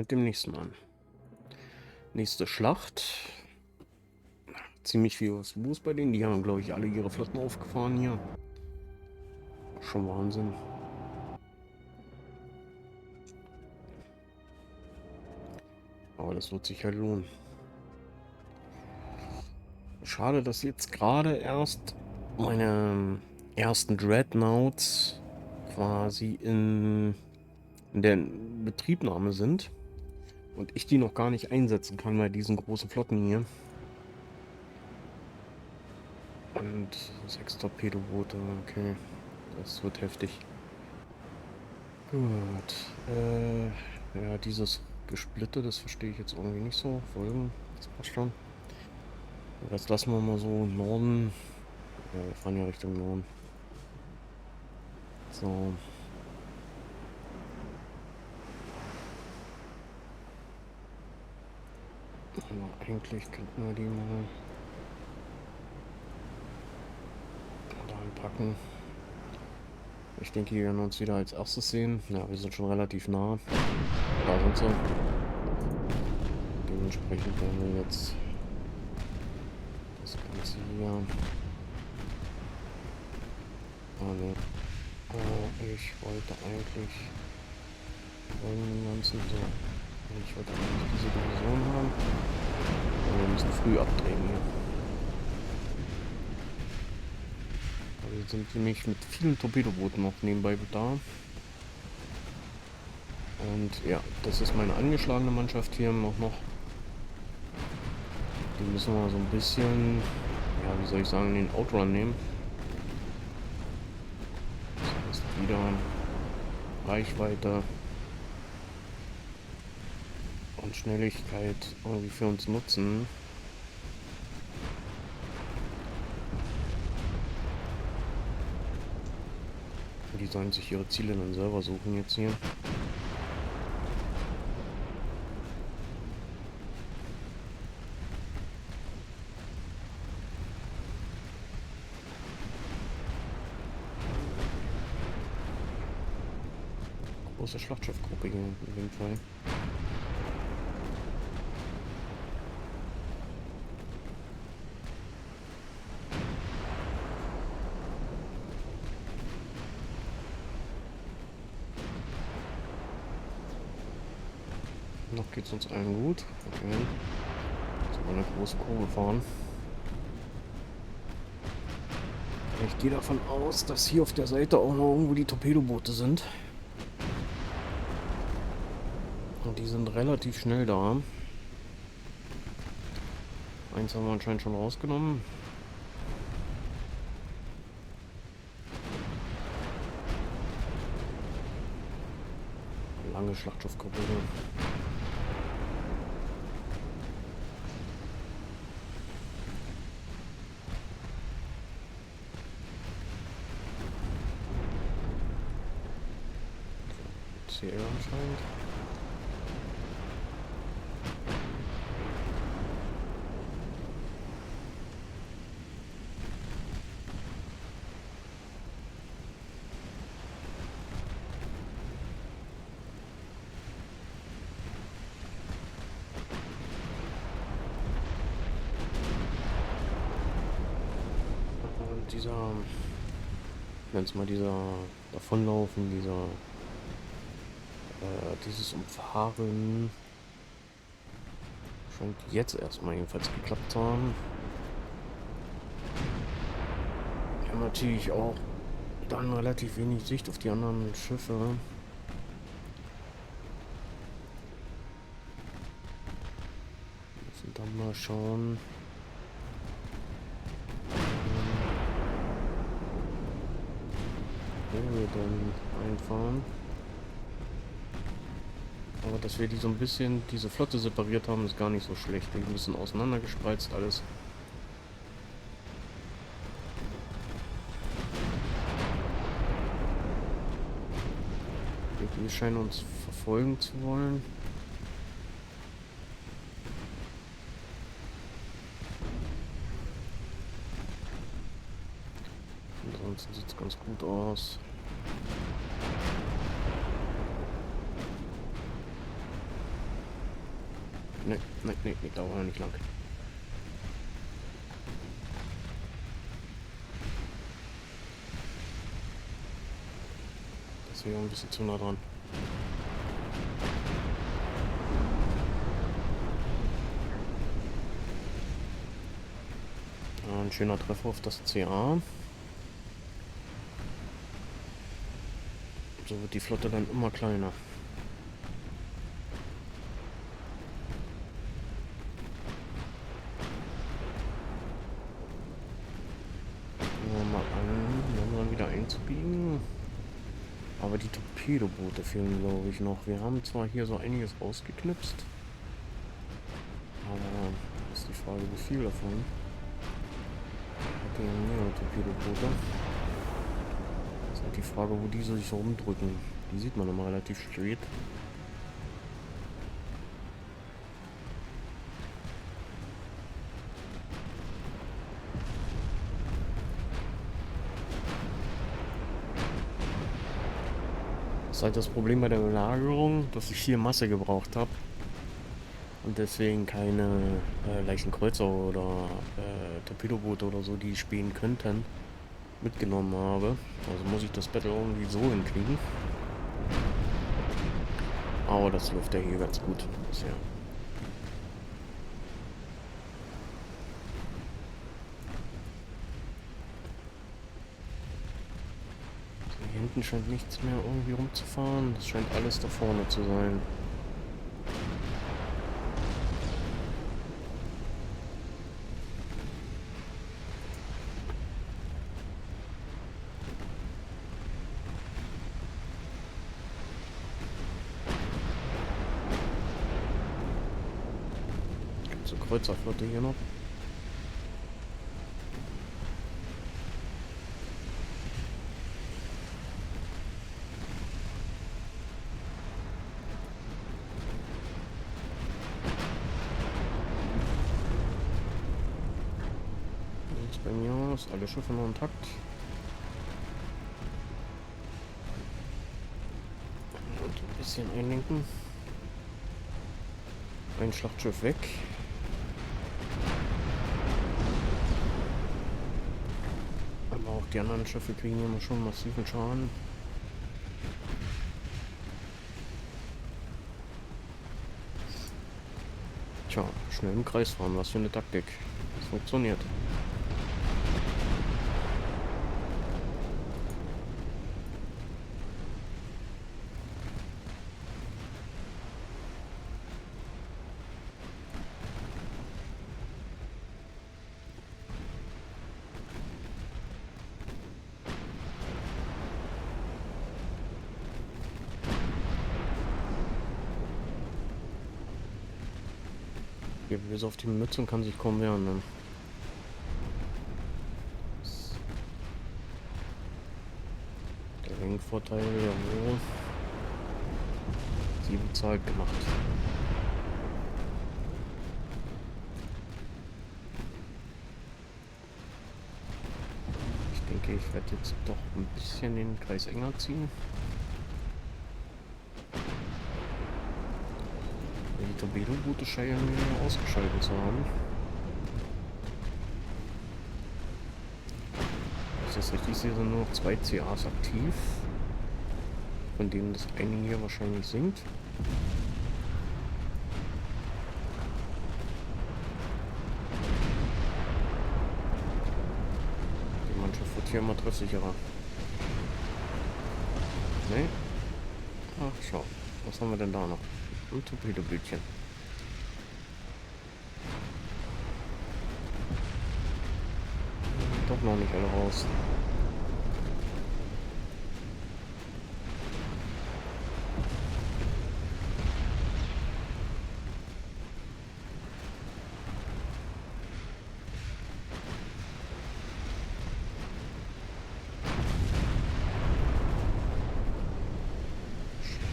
mit dem nächsten an. Nächste Schlacht. Ziemlich viel was los bei denen. Die haben, glaube ich, alle ihre Flotten aufgefahren hier. Schon Wahnsinn. Aber das wird sich halt lohnen. Schade, dass jetzt gerade erst meine ersten Dreadnoughts quasi in der Betriebnahme sind. Und ich die noch gar nicht einsetzen kann bei diesen großen Flotten hier. Und 6 Torpedoboote, okay. Das wird heftig. Gut. Ja, dieses Gesplitte, das verstehe ich jetzt irgendwie nicht so. Folgen, das passt schon. Das lassen wir mal so im Norden. Ja, wir fahren ja Richtung Norden. So. Aber eigentlich könnten wir die mal da anpacken. Ich denke, die werden uns wieder als erstes sehen. Ja, wir sind schon relativ nah. Da sind sie. Dementsprechend werden wir jetzt das Ganze hier. Ah, ne. Ich wollte eigentlich den ganzen so. Ich wollte eigentlich diese Division haben. Aber wir müssen früh abdrehen hier. Wir sind nämlich mit vielen Torpedobooten noch nebenbei da. Und ja, das ist meine angeschlagene Mannschaft hier auch noch. Die müssen wir so ein bisschen, ja, wie soll ich sagen, den Outrun nehmen. Das heißt wieder Reichweite und Schnelligkeit irgendwie für uns nutzen. Die sollen sich ihre Ziele dann selber suchen jetzt hier. Große Schlachtschiffgruppe hier in dem Fall. Noch geht es uns allen gut. Okay. Jetzt mal eine große Kurve fahren. Ich gehe davon aus, dass hier auf der Seite auch noch irgendwo die Torpedoboote sind. Und die sind relativ schnell da. Eins haben wir anscheinend schon rausgenommen. Lange Schlachtschiffgruppe. CL anscheinend. Dieser, nenn's mal dieser Davonlaufen, dieses Umfahren scheint jetzt erstmal jedenfalls geklappt zu haben. Wir haben natürlich auch dann relativ wenig Sicht auf die anderen Schiffe. Müssen dann mal schauen. Wo wir dann einfahren. Aber dass wir die so ein bisschen, diese Flotte separiert haben, ist gar nicht so schlecht. Die ein bisschen auseinandergespreizt alles. Die scheinen uns verfolgen zu wollen. Ansonsten sieht es ganz gut aus. Ne, ne, ne, ne, da war er nicht lang. Das wäre ein bisschen zu nah dran. Ja, ein schöner Treffer auf das CA. So wird die Flotte dann immer kleiner. Mal an, langsam wieder einzubiegen. Aber die Torpedoboote fehlen, glaube ich, noch. Wir haben zwar hier so einiges rausgeknipst. Aber ist die Frage, wie viel davon. Okay, mehrere Torpedoboote. Ist halt die Frage, wo die so sich rumdrücken. Die sieht man immer relativ spät. Das ist halt das Problem bei der Belagerung, dass ich viel Masse gebraucht habe. Und deswegen keine leichten Kreuzer oder Torpedoboote oder so, die spähen könnten, mitgenommen habe. Also muss ich das Battle irgendwie so hinkriegen. Aber das läuft ja hier ganz gut bisher. So, hier hinten scheint nichts mehr irgendwie rumzufahren. Das scheint alles da vorne zu sein. Kreuzerflotte hier noch. Jetzt bei mir aus, alle Schiffe noch intakt. Und ein bisschen einlenken. Ein Schlachtschiff weg. Aber auch die anderen Schiffe kriegen immer schon massiven Schaden. Tja, schnell im Kreis fahren, was für eine Taktik. Das funktioniert. Bis auf die Mütze kann sich kaum wehren. Ne? Der Ringvorteil, jawohl. 7 Zeit gemacht. Ich denke, ich werde jetzt doch ein bisschen den Kreis enger ziehen. Die Torpedoboote scheinen ausgeschaltet zu haben. Ist das richtig? Hier sind nur noch 2 CAs aktiv. Von denen das eine hier wahrscheinlich sinkt. Die Mannschaft wird hier immer treffsicherer. Ne? Ach, schau. Was haben wir denn da noch? Ein Torpedobötchen. Doch noch nicht alle raus.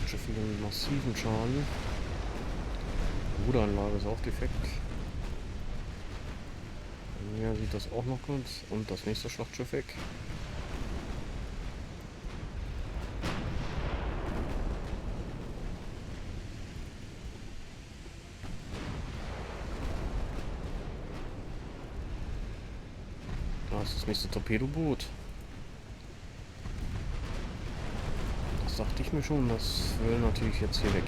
Schiffe mit massiven Schaden. Die Ruderanlage ist auch defekt. Hier sieht das auch noch gut. Und das nächste Schlachtschiff weg. Da ist das nächste Torpedoboot. Das dachte ich mir schon, das will natürlich jetzt hier weg.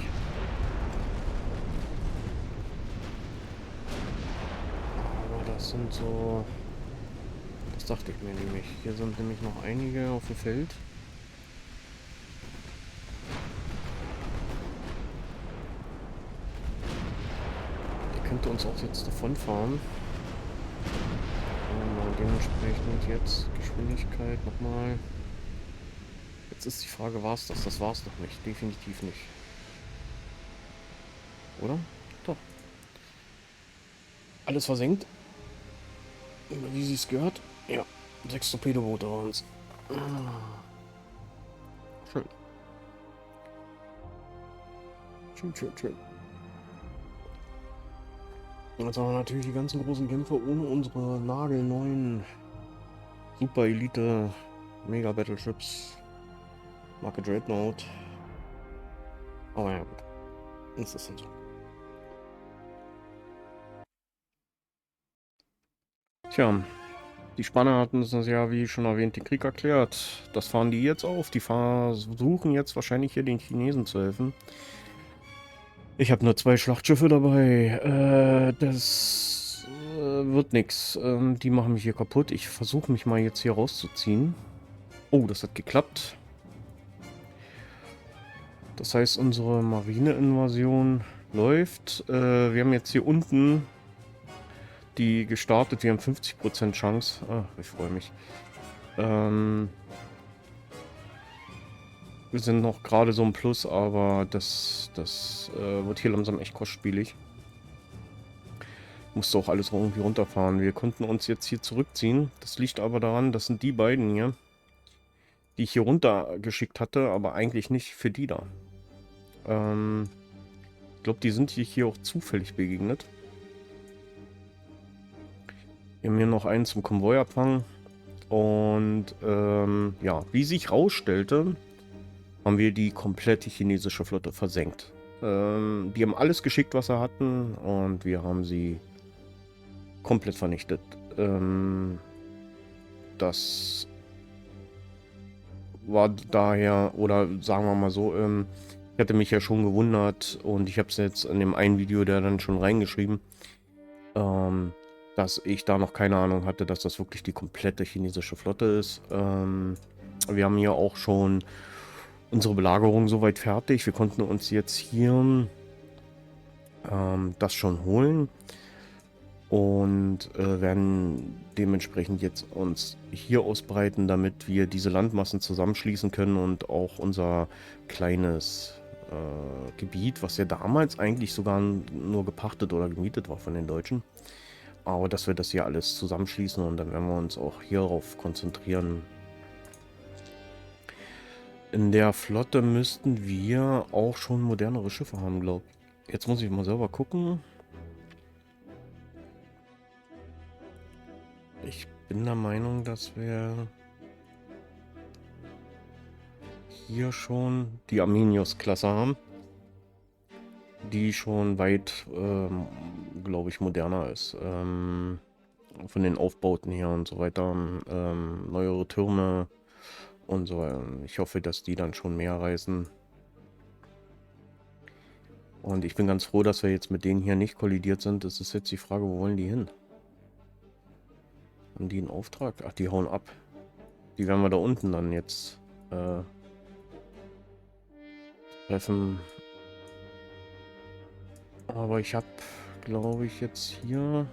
Aber das sind so... Das dachte ich mir nämlich. Hier sind nämlich noch einige auf dem Feld. Der könnte uns auch jetzt davonfahren. Und dementsprechend jetzt Geschwindigkeit nochmal. Jetzt ist die Frage, war es das? Das war es noch nicht. Definitiv nicht. Oder? Doch. Alles versenkt. Wie sie es gehört. Ja. 6 Torpedoboote waren es. Schön. Schön, schön, schön. Jetzt haben wir natürlich die ganzen großen Kämpfe ohne unsere nagelneuen Super Elite Mega Battleships. Marke Dreadnought. Aber ja, gut. Das ist halt so. Tja, die Spanner hatten es ja, wie schon erwähnt, den Krieg erklärt. Das fahren die jetzt auf. Die versuchen jetzt wahrscheinlich hier den Chinesen zu helfen. Ich habe nur 2 Schlachtschiffe dabei. Das wird nix. Die machen mich hier kaputt. Ich versuche mich mal jetzt hier rauszuziehen. Oh, das hat geklappt. Das heißt, unsere Marineinvasion läuft. Wir haben jetzt hier unten die gestartet. Wir haben 50% Chance. Ach, ich freue mich. Wir sind noch gerade so im Plus, aber das wird hier langsam echt kostspielig. Musste auch alles irgendwie runterfahren. Wir konnten uns jetzt hier zurückziehen. Das liegt aber daran, das sind die beiden hier, die ich hier runter geschickt hatte, aber eigentlich nicht für die da. Ich glaube, die sind hier auch zufällig begegnet. Wir haben hier noch einen zum Konvoiabfang. Und ja, wie sich rausstellte, haben wir die komplette chinesische Flotte versenkt. Die haben alles geschickt, was sie hatten, und wir haben sie komplett vernichtet. Das war daher, oder sagen wir mal so, ich hatte mich ja schon gewundert, und ich habe es jetzt in dem einen Video da dann schon reingeschrieben, dass ich da noch keine Ahnung hatte, dass das wirklich die komplette chinesische Flotte ist. Wir haben hier auch schon unsere Belagerung soweit fertig. Wir konnten uns jetzt hier das schon holen und werden dementsprechend jetzt uns hier ausbreiten, damit wir diese Landmassen zusammenschließen können und auch unser kleines Gebiet, was ja damals eigentlich sogar nur gepachtet oder gemietet war von den Deutschen, aber dass wir das hier alles zusammenschließen, und dann werden wir uns auch hierauf konzentrieren. In der Flotte müssten wir auch schon modernere Schiffe haben, glaube ich. Jetzt muss ich mal selber gucken. Ich bin der Meinung, dass wir hier schon die Arminius-Klasse haben, die schon weit, glaube ich, moderner ist. Von den Aufbauten her und so weiter. Neuere Türme und so. Ich hoffe, dass die dann schon mehr reißen. Und ich bin ganz froh, dass wir jetzt mit denen hier nicht kollidiert sind. Es ist jetzt die Frage, wo wollen die hin? Haben die einen Auftrag? Ach, die hauen ab. Die werden wir da unten dann jetzt treffen. Aber ich habe, glaube ich, jetzt hier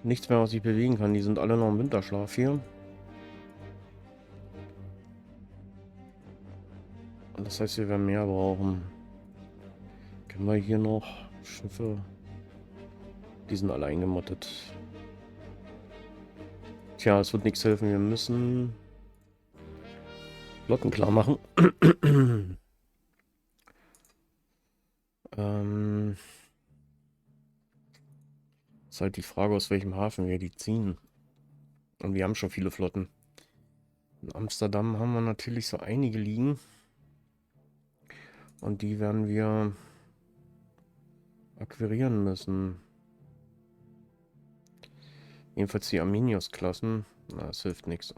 nichts mehr, was ich bewegen kann. Die sind alle noch im Winterschlaf hier. Und das heißt, wir werden mehr brauchen. Können wir hier noch Schiffe? Die sind alle eingemottet. Tja, es wird nichts helfen. Wir müssen Flotten klar machen. Ist halt die Frage, aus welchem Hafen wir die ziehen. Und wir haben schon viele Flotten. In Amsterdam haben wir natürlich so einige liegen. Und die werden wir akquirieren müssen. Jedenfalls die Arminius-Klassen. Na, das hilft nichts.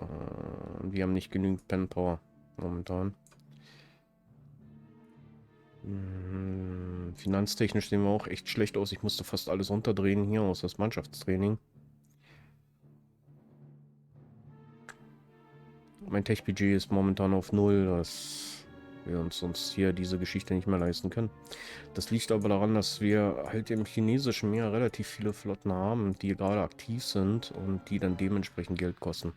Wir haben nicht genügend Penpower momentan. Finanztechnisch sehen wir auch echt schlecht aus. Ich musste fast alles runterdrehen hier aus das Mannschaftstraining. Mein Tech-Budget ist momentan auf 0, dass wir uns sonst hier diese Geschichte nicht mehr leisten können. Das liegt aber daran, dass wir halt im chinesischen Meer relativ viele Flotten haben, die gerade aktiv sind und die dann dementsprechend Geld kosten.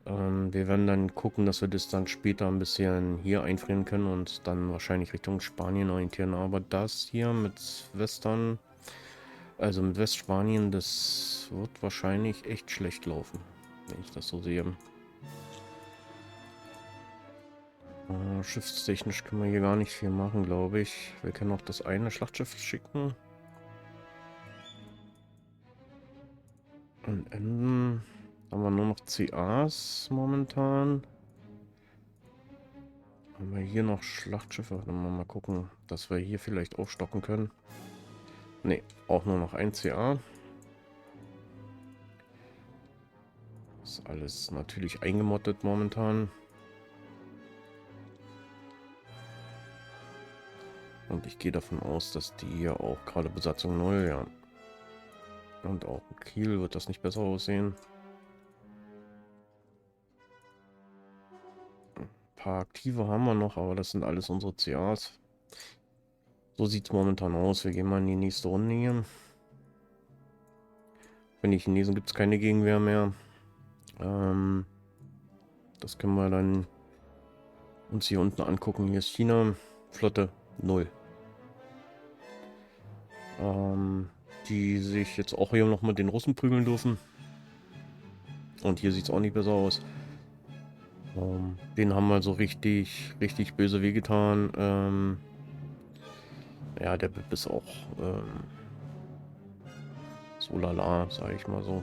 Wir werden dann gucken, dass wir das dann später ein bisschen hier einfrieren können und dann wahrscheinlich Richtung Spanien orientieren. Aber das hier mit Western, also mit Westspanien, das wird wahrscheinlich echt schlecht laufen, wenn ich das so sehe. Schiffstechnisch können wir hier gar nicht viel machen, glaube ich. Wir können auch das eine Schlachtschiff schicken. Und Emden haben wir nur noch CAs momentan. Haben wir hier noch Schlachtschiffe? Dann mal gucken, dass wir hier vielleicht aufstocken können. Ne, auch nur noch ein CA. Ist alles natürlich eingemottet momentan. Und ich gehe davon aus, dass die hier auch gerade Besatzung 0, ja. Und auch in Kiel wird das nicht besser aussehen. Ein paar Aktive haben wir noch, aber das sind alles unsere CAs. So sieht es momentan aus. Wir gehen mal in die nächste Runde hier. Wenn die Chinesen gibt es keine Gegenwehr mehr. Das können wir dann uns hier unten angucken. Hier ist China. Flotte 0. Die sich jetzt auch hier noch mit den Russen prügeln dürfen. Und hier sieht es auch nicht besser aus. Den haben wir so richtig böse wehgetan. Ja, der BIP ist auch so lala, sage ich mal so.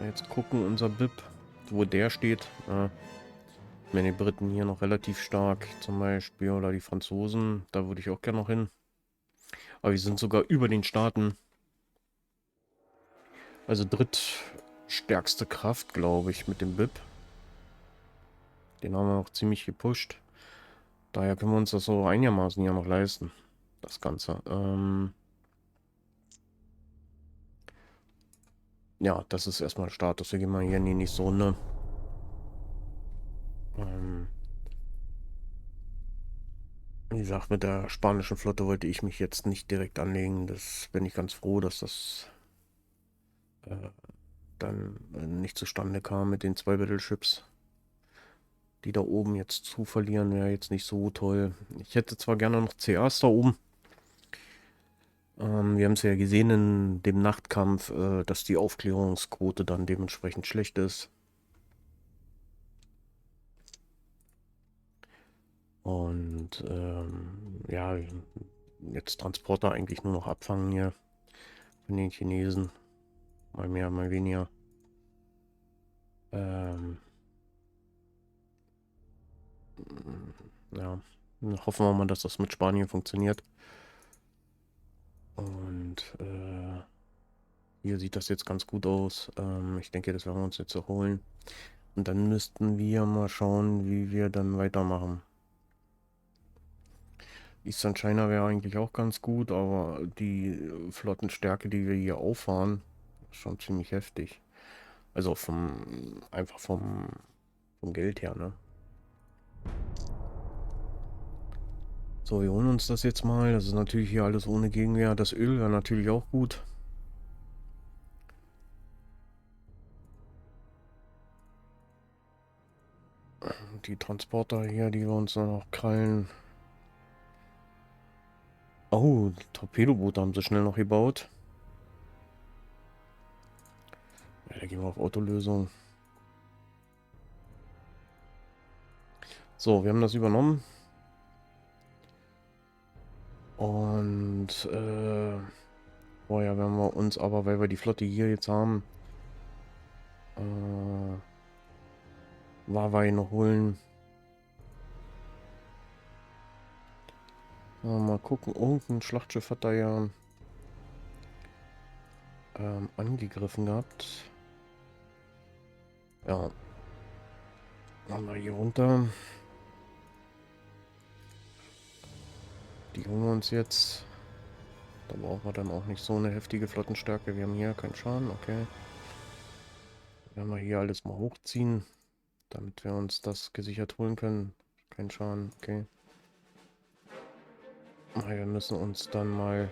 Jetzt gucken unser BIP, wo der steht. Wenn die Briten hier noch relativ stark zum Beispiel oder die Franzosen, da würde ich auch gerne noch hin. Aber wir sind sogar über den Staaten. Also drittstärkste Kraft, glaube ich, mit dem BIP. Den haben wir auch ziemlich gepusht. Daher können wir uns das so einigermaßen ja noch leisten. Das Ganze. Ja, das ist erstmal Status. Wir gehen mal hier in die nächste Runde. Wie gesagt, mit der spanischen Flotte wollte ich mich jetzt nicht direkt anlegen. Das bin ich ganz froh, dass das dann nicht zustande kam mit den 2 Battleships. Die da oben jetzt zu verlieren, wäre jetzt nicht so toll. Ich hätte zwar gerne noch CAs da oben. Wir haben es ja gesehen in dem Nachtkampf, dass die Aufklärungsquote dann dementsprechend schlecht ist. Und ja, jetzt Transporter eigentlich nur noch abfangen hier von den Chinesen. Mal mehr, mal weniger. Ja, hoffen wir mal, dass das mit Spanien funktioniert. Und hier sieht das jetzt ganz gut aus. Ich denke, das werden wir uns jetzt erholen. Und dann müssten wir mal schauen, wie wir dann weitermachen. Eastern China wäre eigentlich auch ganz gut, aber die Flottenstärke, die wir hier auffahren, ist schon ziemlich heftig. Also einfach vom Geld her, ne? So, wir holen uns das jetzt mal. Das ist natürlich hier alles ohne Gegenwehr. Das Öl wäre natürlich auch gut. Die Transporter hier, die wir uns noch krallen. Oh, Torpedoboote haben sie schnell noch gebaut. Ja, da gehen wir auf Autolösung. So, wir haben das übernommen. Und vorher werden wir uns aber, weil wir die Flotte hier jetzt haben, Huawei noch holen. Mal gucken, irgendein Schlachtschiff hat da ja. angegriffen gehabt. Ja. Machen wir hier runter. Die holen wir uns jetzt. Da brauchen wir dann auch nicht so eine heftige Flottenstärke. Wir haben hier keinen Schaden, okay. Werden wir hier alles mal hochziehen, damit wir uns das gesichert holen können. Kein Schaden, okay. Wir müssen uns dann mal...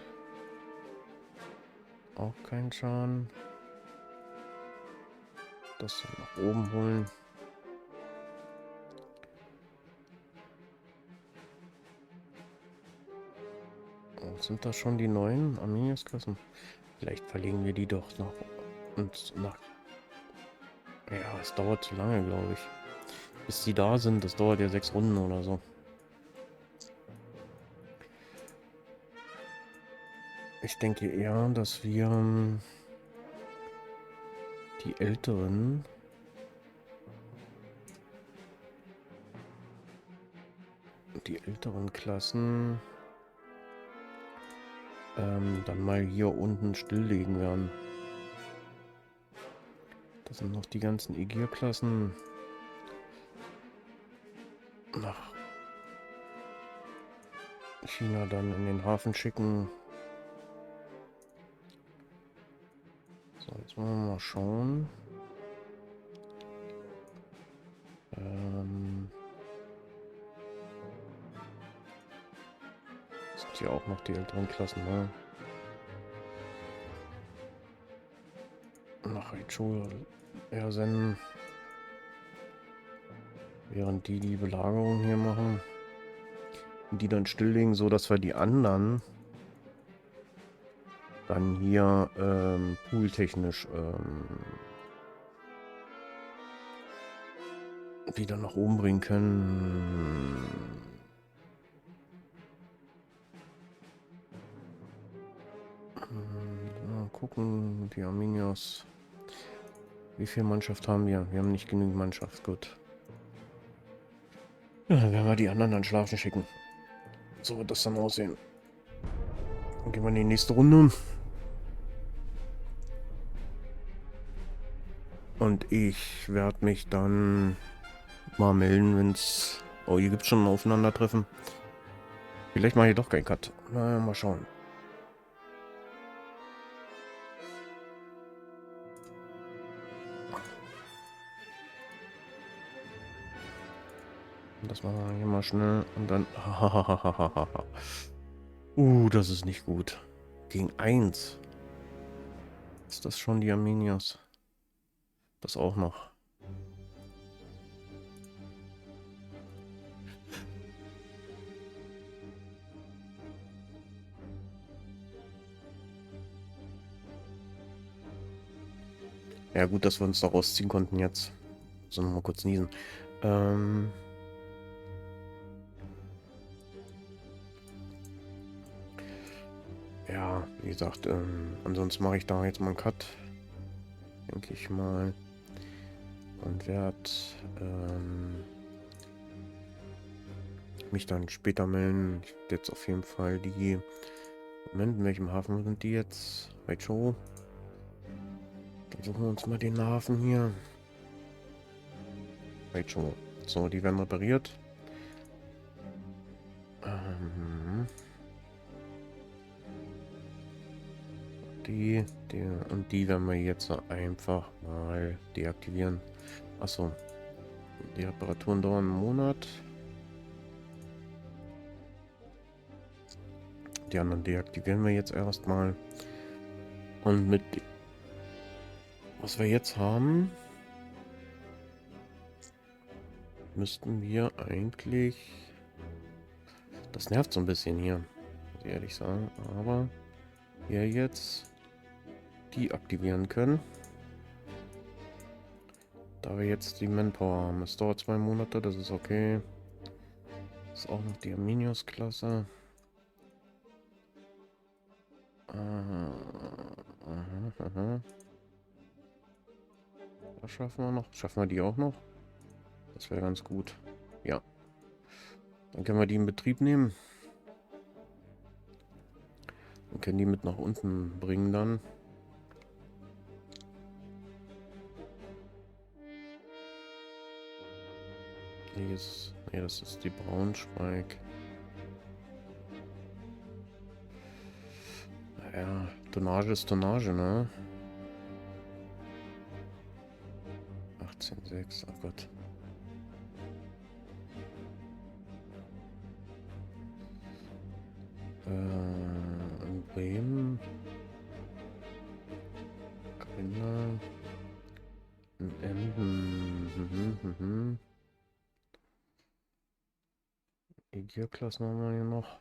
Auch keinen Schaden. Das nach oben holen. Oh, sind das schon die neuen Arminius-Klassen? Vielleicht verlegen wir die doch nach... Und nach... Ja, es dauert zu lange, glaube ich. Bis die da sind, das dauert ja 6 Runden oder so. Ich denke eher, dass wir die älteren Klassen dann mal hier unten stilllegen werden. Das sind noch die ganzen Aegir-Klassen nach China dann in den Hafen schicken. So, jetzt wollen wir mal schauen. Sind hier auch noch die älteren Klassen, ne? Nach Aicho senden. Während die Belagerung hier machen. Und die dann stilllegen, so dass wir die anderen dann hier pooltechnisch wieder nach oben bringen können. Mal gucken, die Arminios. Wie viel Mannschaft haben wir? Wir haben nicht genügend Mannschaft, gut. Ja, dann werden wir die anderen dann schlafen schicken. So wird das dann aussehen. Dann gehen wir in die nächste Runde. Und ich werde mich dann mal melden, wenn es... Oh, hier gibt es schon ein Aufeinandertreffen. Vielleicht mache ich doch keinen Cut. Na, mal schauen. Das machen wir hier mal schnell und dann... das ist nicht gut. Gegen 1. Ist das schon die Arminios? Das auch noch. Ja gut, dass wir uns da rausziehen konnten jetzt. So, noch mal kurz niesen. Ja, wie gesagt, ansonsten mache ich da jetzt mal einen Cut. Denke ich mal. Und werde mich dann später melden. Ich werde jetzt auf jeden Fall die... Moment, in welchem Hafen sind die jetzt? Aicho. Dann suchen wir uns mal den Hafen hier. Aicho. So, die werden repariert. Die und die werden wir jetzt einfach mal deaktivieren. Achso. Die Reparaturen dauern einen Monat. Die anderen deaktivieren wir jetzt erstmal. Und mit was wir jetzt haben, müssten wir eigentlich... Das nervt so ein bisschen hier, muss ich ehrlich sagen. Aber hier jetzt deaktivieren können. Da wir jetzt die Manpower haben. Es dauert 2 Monate, das ist okay. Das ist auch noch die Arminius-Klasse. Das schaffen wir noch. Schaffen wir die auch noch? Das wäre ganz gut. Ja. Dann können wir die in Betrieb nehmen. Und können die mit nach unten bringen dann. hier ist... Ne, das ist die Braunschweig. Naja, Tonnage ist Tonnage, ne? 18,6, oh Gott. In Bremen. Kinder. In Emden. Egierklassen haben wir hier noch.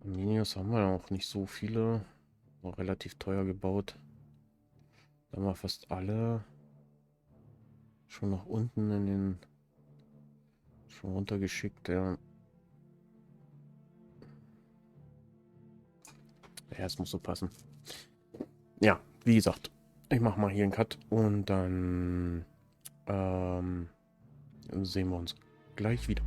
Minios haben wir ja auch nicht so viele. War relativ teuer gebaut. Da haben wir fast alle schon nach unten in den... schon runtergeschickt, ja. Ja, es muss so passen. Ja, wie gesagt, ich mache mal hier einen Cut und dann sehen wir uns gleich wieder.